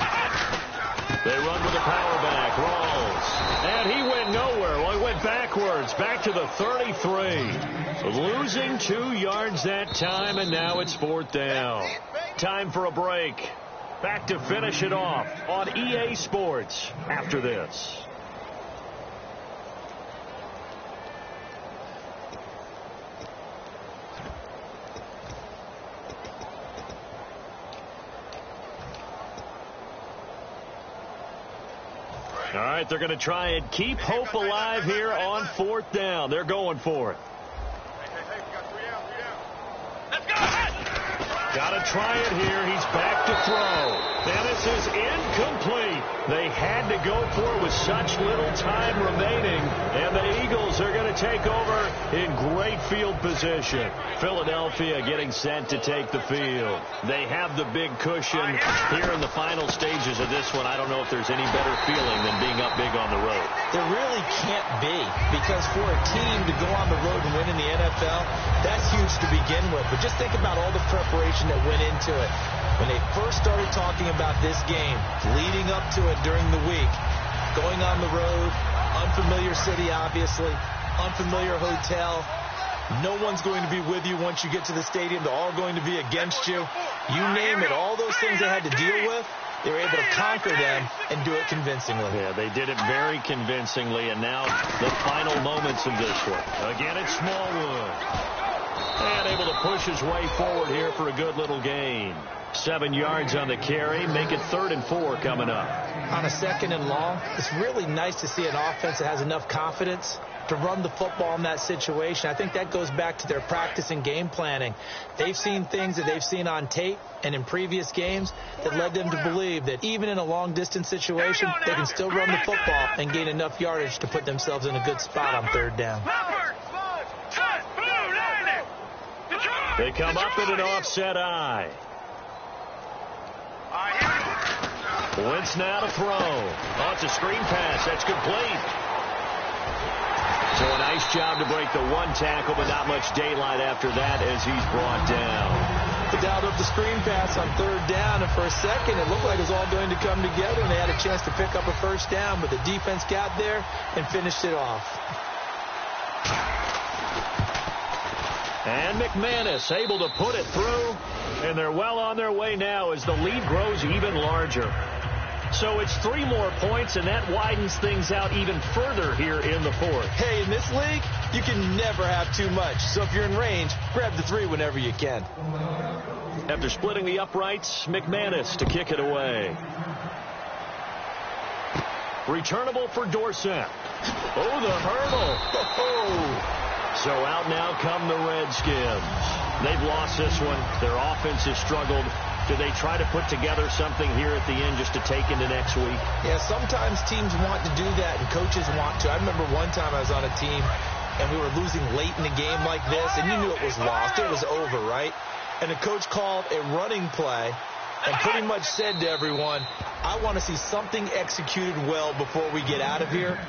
S2: They run with the power back, Rawls. And he went nowhere. Well, he went backwards, back to the 33. Losing 2 yards that time, and now it's 4th down. Time for a break. Back to finish it off on EA Sports after this. All right, they're going to try and keep hope alive here on 4th down. They're going for it. Got to try it here. He's back to throw. Dennis is incomplete. They had to go for it with such little time remaining. And the Eagles are going to take over in great field position. Philadelphia getting set to take the field. They have the big cushion here in the final stages of this one. I don't know if there's any better feeling than being up big on the road.
S3: There really can't be, because for a team to go on the road and win in the NFL, that's huge to begin with. But just think about all the preparation that went into it. When they first started talking about this game, leading up to it during the week, going on the road, unfamiliar city, obviously, unfamiliar hotel. No one's going to be with you once you get to the stadium. They're all going to be against you. You name it, all those things they had to deal with, they were able to conquer them and do it convincingly.
S2: Yeah, they did it very convincingly, and now the final moments of this one. Again, it's Smallwood. And able to push his way forward here for a good little gain. 7 yards on the carry. Make it 3rd and 4 coming up.
S3: On a 2nd and long, it's really nice to see an offense that has enough confidence to run the football in that situation. I think that goes back to their practice and game planning. They've seen things that they've seen on tape and in previous games that led them to believe that even in a long-distance situation, they can still run the football and gain enough yardage to put themselves in a good spot on 3rd down.
S2: They come up in an offset eye. Wentz now to throw. Oh, it's a screen pass. That's complete. So a nice job to break the 1 tackle, but not much daylight after that as he's brought down.
S3: They dialed up the screen pass on 3rd down, and for a second it looked like it was all going to come together, and they had a chance to pick up a first down, but the defense got there and finished it off.
S2: And McManus able to put it through, and they're well on their way now as the lead grows even larger. So it's 3 more points, and that widens things out even further here in the 4th.
S3: Hey, in this league, you can never have too much. So if you're in range, grab the 3 whenever you can.
S2: After splitting the uprights, McManus to kick it away. Returnable for Dorsett. Oh, the hurdle. Oh. So out now come the Redskins. They've lost this one. Their offense has struggled. Do they try to put together something here at the end just to take into next week?
S3: Yeah, sometimes teams want to do that and coaches want to. I remember one time I was on a team and we were losing late in the game like this, and you knew it was lost. It was over, right? And the coach called a running play and pretty much said to everyone, I want to see something executed well before we get out of here.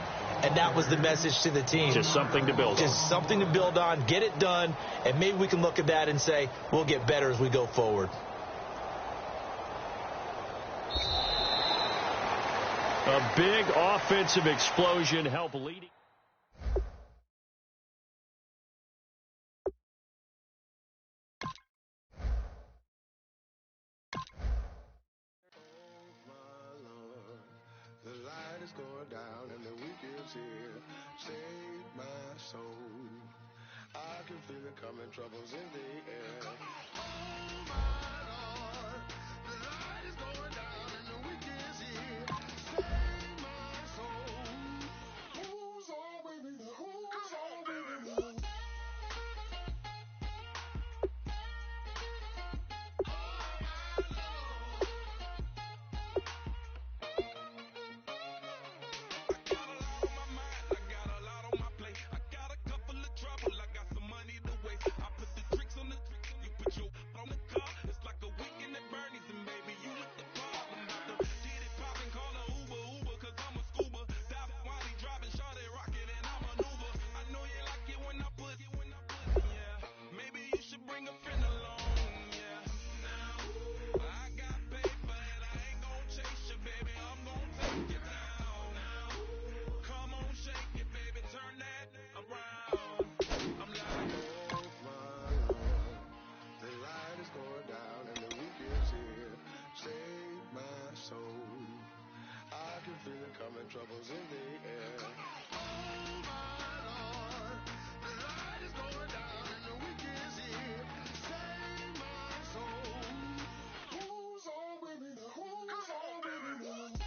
S3: And that was the message to the team.
S2: Just something to build on.
S3: Just something to build on, get it done, and maybe we can look at that and say, we'll get better as we go forward.
S2: A big offensive explosion helped leading.
S5: Going down and the week is here. Save my soul. I can feel it coming, troubles in the air. Oh my Lord, the light is going down and the week is here. Save my soul. Who's all with me? Who's all with me? Coming, troubles in the air. Oh my Lord, the light is going down and the week is here. Save my soul. Who's all with me now? Who's all with me now?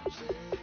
S5: Say